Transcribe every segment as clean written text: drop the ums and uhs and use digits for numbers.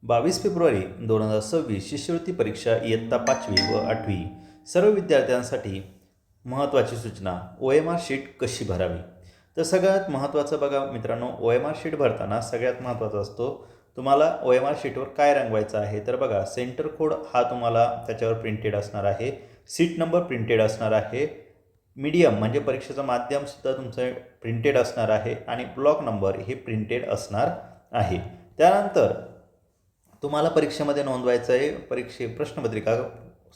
22 February 2026 शिष्यवृत्ती परीक्षा इयत्ता 5वी व 8वी सर्व विद्यार्थ्यांसाठी महत्त्वाची सूचना OMR शीट कशी भरावी. तर सगळ्यात महत्त्वाचं बघा मित्रांनो, OMR शीट भरताना सगळ्यात महत्त्वाचा असतो तुम्हाला OMR शीटवर काय रंगवायचं आहे. तर बघा, सेंटर कोड हा तुम्हाला त्याच्यावर प्रिंटेड असणार आहे, सीट नंबर प्रिंटेड असणार आहे, मीडियम म्हणजे परीक्षेचं माध्यमसुद्धा तुमचं प्रिंटेड असणार आहे आणि ब्लॉक नंबर हे प्रिंटेड असणार आहे. त्यानंतर तुम्हाला परीक्षेमध्ये नोंदवायचं आहे प्रश्नपत्रिका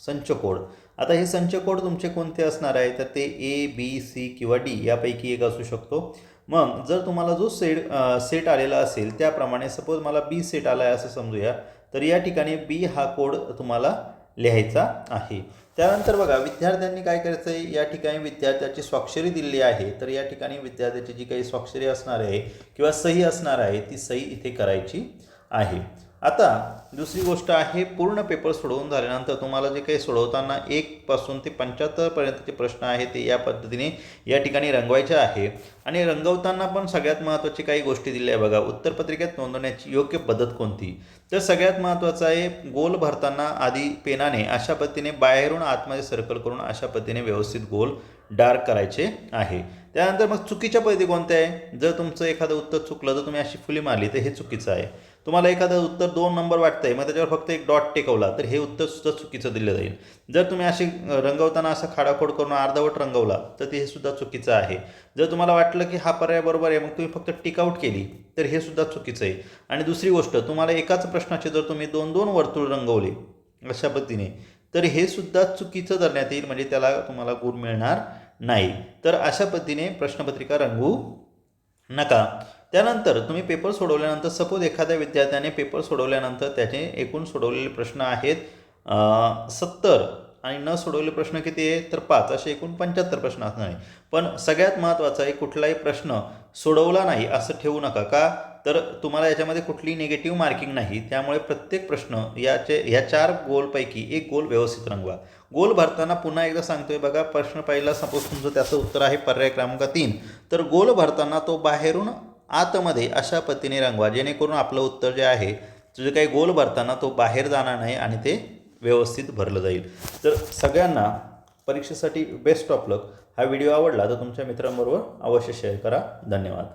संच कोड. आता हे संच कोड तुमचे कोणते असणार आहे, तर ते A, B, C किंवा D यापैकी एक असू शकतो. मग जर तुम्हाला जो सेट आलेला असेल त्याप्रमाणे, सपोज मला B सेट आला आहे असं समजूया, तर या ठिकाणी B हा कोड तुम्हाला लिहायचा आहे. त्यानंतर बघा, विद्यार्थ्यांनी काय करायचं आहे, या ठिकाणी विद्यार्थ्याची स्वाक्षरी दिलेली आहे, तर या ठिकाणी विद्यार्थ्याची जी काही स्वाक्षरी असणार आहे किंवा सही असणार आहे ती सही इथे करायची आहे. आता दुसरी गोष्ट आहे, पूर्ण पेपर सोडवून झाल्यानंतर तुम्हाला जे काही सोडवताना 1 पासून ते 75 पर्यंतचे प्रश्न आहेत ते या पद्धतीने या ठिकाणी रंगवायचे आहे. आणि रंगवताना पण सगळ्यात महत्त्वाची काही गोष्टी दिल्या आहे बघा. उत्तरपत्रिकेत नोंदवण्याची योग्य पद्धत कोणती, तर सगळ्यात महत्त्वाचं आहे, गोल भरताना आधी पेनाने अशा पद्धतीने बाहेरून आतमध्ये सर्कल करून अशा पद्धतीने व्यवस्थित गोल डार्क करायचे आहे. त्यानंतर मग चुकीच्या पद्धती कोणत्या आहे, जर तुमचं एखादं उत्तर चुकलं तर तुम्ही अशी फुली मारली तर हे चुकीचं आहे. तुम्हाला एखादं उत्तर 2 नंबर वाटतं आहे, मग त्याच्यावर फक्त एक डॉट टेकवला तर हे उत्तरसुद्धा चुकीचं दिलं जाईल. जर तुम्ही अशी रंगवताना असा खाडाखोड करून अर्धवट रंगवला तर ते हे सुद्धा चुकीचं आहे. जर तुम्हाला वाटलं की हा पर्याय बरोबर आहे, मग तुम्ही फक्त टिक आऊट केली तर हे सुद्धा चुकीचं आहे. आणि दुसरी गोष्ट, तुम्हाला एकाच प्रश्नाचे जर तुम्ही 2-2 वर्तुळ रंगवले अशा पद्धतीने तर हे सुद्धा चुकीचं धरण्यात येईल, म्हणजे त्याला तुम्हाला गुण मिळणार नाही. तर अशा पद्धतीने प्रश्नपत्रिका रंगवू नका. त्यानंतर तुम्ही पेपर सोडवल्यानंतर, सपोज एखाद्या विद्यार्थ्याने पेपर सोडवल्यानंतर त्याचे एकूण सोडवलेले प्रश्न आहेत 70 आणि न सोडवलेले प्रश्न किती आहे, तर 5, असे एकूण 75 प्रश्न असणार आहे. पण सगळ्यात महत्त्वाचं आहे, कुठलाही प्रश्न सोडवला नाही असं ठेवू नका. का, तर तुम्हाला याच्यामध्ये कुठलीही निगेटिव्ह मार्किंग नाही. त्यामुळे प्रत्येक प्रश्न ह्या 4 गोलपैकी एक गोल व्यवस्थित रंगवा. गोल भरताना पुन्हा एकदा सांगतोय बघा, प्रश्न पहिला सपोज तुमचं त्याचं उत्तर आहे पर्याय क्रमांक 3, तर गोल भरताना तो बाहेरून आतमध्ये अशा पद्धतीने रंगवा, जेणेकरून आपलं उत्तर जे आहे, जे काही गोल भरताना तो बाहेर जाणार नाही आणि ते व्यवस्थित भरलं जाईल. तर सगळ्यांना परीक्षेसाठी बेस्ट ऑफ लक. हा व्हिडिओ आवडला तर तुमच्या मित्रांबरोबर अवश्य शेअर करा. धन्यवाद.